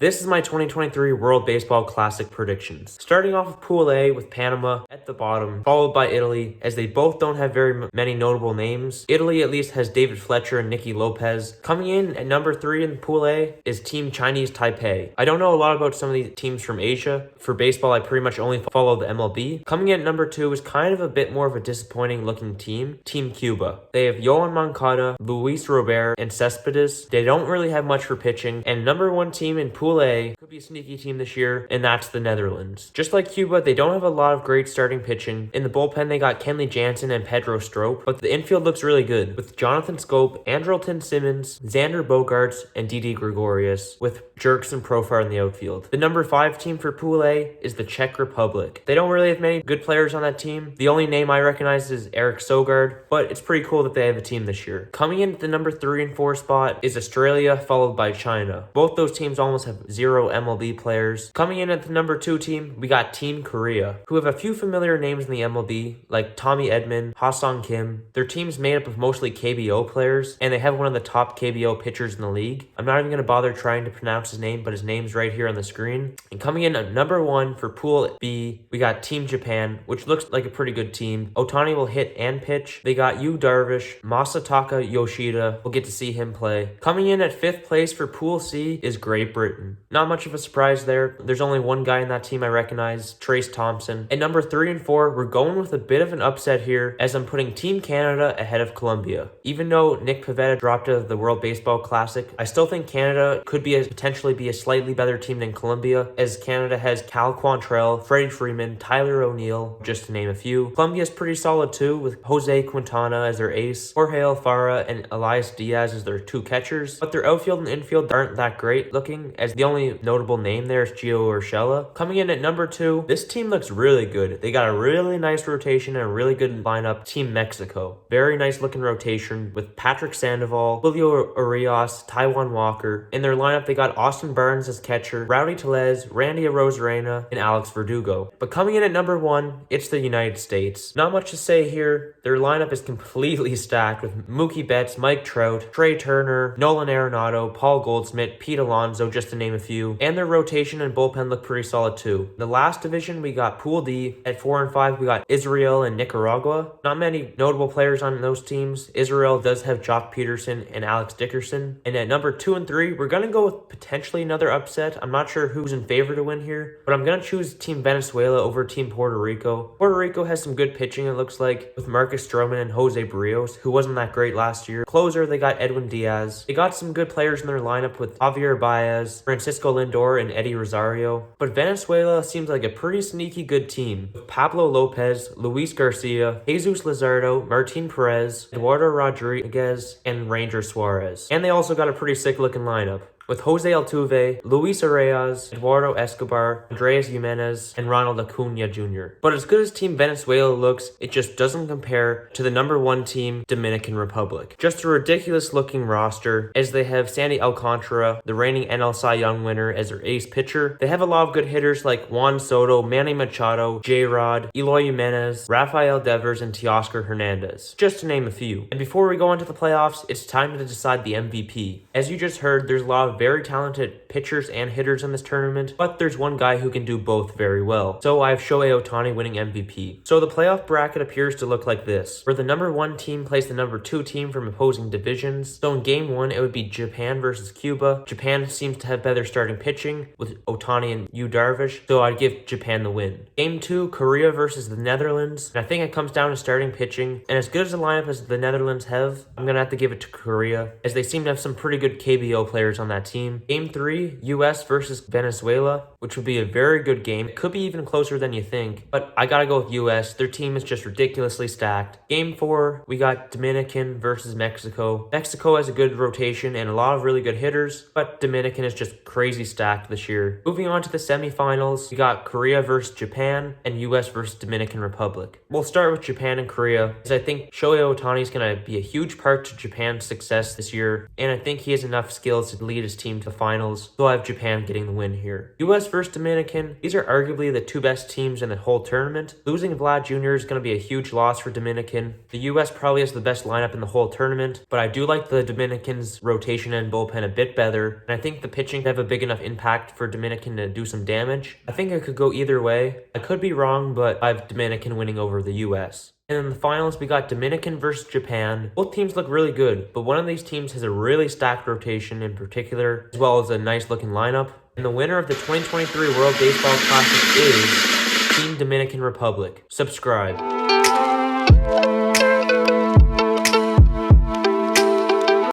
This is my 2023 World Baseball Classic predictions. Starting off with Pool A with Panama at the bottom, followed by Italy, as they both don't have very many notable names. Italy at least has David Fletcher and Nicky Lopez. Coming in at number 3 in Pool A is Team Chinese Taipei. I don't know a lot about some of these teams from Asia. For baseball, I pretty much only follow the MLB. Coming in at number 2 is kind of a bit more of a disappointing looking team, Team Cuba. They have Yohan Moncada, Luis Robert, and Cespedes. They don't really have much for pitching, and number 1 team in Pool A could be a sneaky team this year, and that's the Netherlands. Just like Cuba, they don't have a lot of great starting pitching. In the bullpen, they got Kenley Jansen and Pedro Strop, but the infield looks really good, with Jonathan Scope, Andrelton Simmons, Xander Bogaerts, and Didi Gregorius, with Jerks and Profar in the outfield. The number 5 team for Pool A is the Czech Republic. They don't really have many good players on that team. The only name I recognize is Eric Sogard, but it's pretty cool that they have a team this year. Coming in at the number 3 and 4 spot is Australia, followed by China. Both those teams almost have 0 MLB players. Coming in at the number 2 team, we got Team Korea, who have a few familiar names in the MLB, like Tommy Edman, Ha-Sung Kim. Their team's made up of mostly KBO players, and they have one of the top KBO pitchers in the league. I'm not even going to bother trying to pronounce his name, but his name's right here on the screen. And coming in at number 1 for Pool B, we got Team Japan, which looks like a pretty good team. Ohtani will hit and pitch. They got Yu Darvish, Masataka Yoshida. We'll get to see him play. Coming in at 5th place for Pool C is Great Britain. Not much of a surprise there. There's only one guy in that team I recognize, Trace Thompson. At number 3 and 4, we're going with a bit of an upset here, as I'm putting Team Canada ahead of Colombia. Even though Nick Pivetta dropped out of the World Baseball Classic, I still think Canada could potentially be a slightly better team than Colombia, as Canada has Cal Quantrill, Freddie Freeman, Tyler O'Neill, just to name a few. Colombia's pretty solid too, with Jose Quintana as their ace, Jorge Alfaro and Elias Diaz as their 2 catchers, but their outfield and infield aren't that great looking, as the only notable name there is Gio Urshela. Coming in at number 2, this team looks really good. They got a really nice rotation and a really good lineup. Team Mexico. Very nice looking rotation with Patrick Sandoval, Julio Urias, Taijuan Walker. In their lineup, they got Austin Barnes as catcher, Rowdy Tellez, Randy Arozarena, and Alex Verdugo. But coming in at number 1, it's the United States. Not much to say here. Their lineup is completely stacked with Mookie Betts, Mike Trout, Trey Turner, Nolan Arenado, Paul Goldschmidt, Pete Alonso, just to name a few. And their rotation and bullpen look pretty solid too. The last division, we got Pool D. At 4 and 5, we got Israel and Nicaragua. Not many notable players on those teams. Israel does have Jock Peterson and Alex Dickerson. And at number 2 and 3, we're going to go with potentially another upset. I'm not sure who's in favor to win here, but I'm going to choose Team Venezuela over Team Puerto Rico. Puerto Rico has some good pitching, it looks like, with Marcus Stroman and Jose Barrios, who wasn't that great last year. Closer, they got Edwin Diaz. They got some good players in their lineup with Javier Baez, Francisco Lindor, and Eddie Rosario. But Venezuela seems like a pretty sneaky good team, with Pablo Lopez, Luis Garcia, Jesus Luzardo, Martin Perez, Eduardo Rodriguez, and Ranger Suarez. And they also got a pretty sick looking lineup, with Jose Altuve, Luis Arias, Eduardo Escobar, Andres Jimenez, and Ronald Acuna Jr. But as good as Team Venezuela looks, it just doesn't compare to the number 1 team, Dominican Republic. Just a ridiculous looking roster, as they have Sandy Alcantara, the reigning NL Cy Young winner, as their ace pitcher. They have a lot of good hitters like Juan Soto, Manny Machado, J-Rod, Eloy Jimenez, Rafael Devers, and Teoscar Hernandez, just to name a few. And before we go into the playoffs, it's time to decide the MVP. As you just heard, there's a lot of very talented pitchers and hitters in this tournament, but there's one guy who can do both very well. So I have Shohei Ohtani winning MVP. So the playoff bracket appears to look like this, where the number 1 team plays the number 2 team from opposing divisions. So in game 1, it would be Japan versus Cuba. Japan seems to have better starting pitching with Ohtani and Yu Darvish, so I'd give Japan the win. Game 2, Korea versus the Netherlands. And I think it comes down to starting pitching, and as good as a lineup as the Netherlands have, I'm gonna have to give it to Korea, as they seem to have some pretty good KBO players on that team. Game 3, US versus Venezuela, which would be a very good game. It could be even closer than you think, but I gotta go with US. Their team is just ridiculously stacked. Game 4, we got Dominican versus Mexico. Mexico has a good rotation and a lot of really good hitters, but Dominican is just crazy stacked this year. Moving on to the semifinals, we got Korea versus Japan and US versus Dominican Republic. We'll start with Japan and Korea, as I think Shohei Ohtani is gonna be a huge part to Japan's success this year, and I think he has enough skills to lead his team to the finals, so I have Japan getting the win here. US versus Dominican, these are arguably the two best teams in the whole tournament. Losing Vlad Jr. is going to be a huge loss for Dominican. The US probably has the best lineup in the whole tournament, but I do like the Dominicans' rotation and bullpen a bit better, and I think the pitching could have a big enough impact for Dominican to do some damage. I think it could go either way. I could be wrong, but I have Dominican winning over the US. And in the finals, we got Dominican versus Japan. Both teams look really good, but one of these teams has a really stacked rotation in particular, as well as a nice looking lineup. And the winner of the 2023 World Baseball Classic is Team Dominican Republic. Subscribe.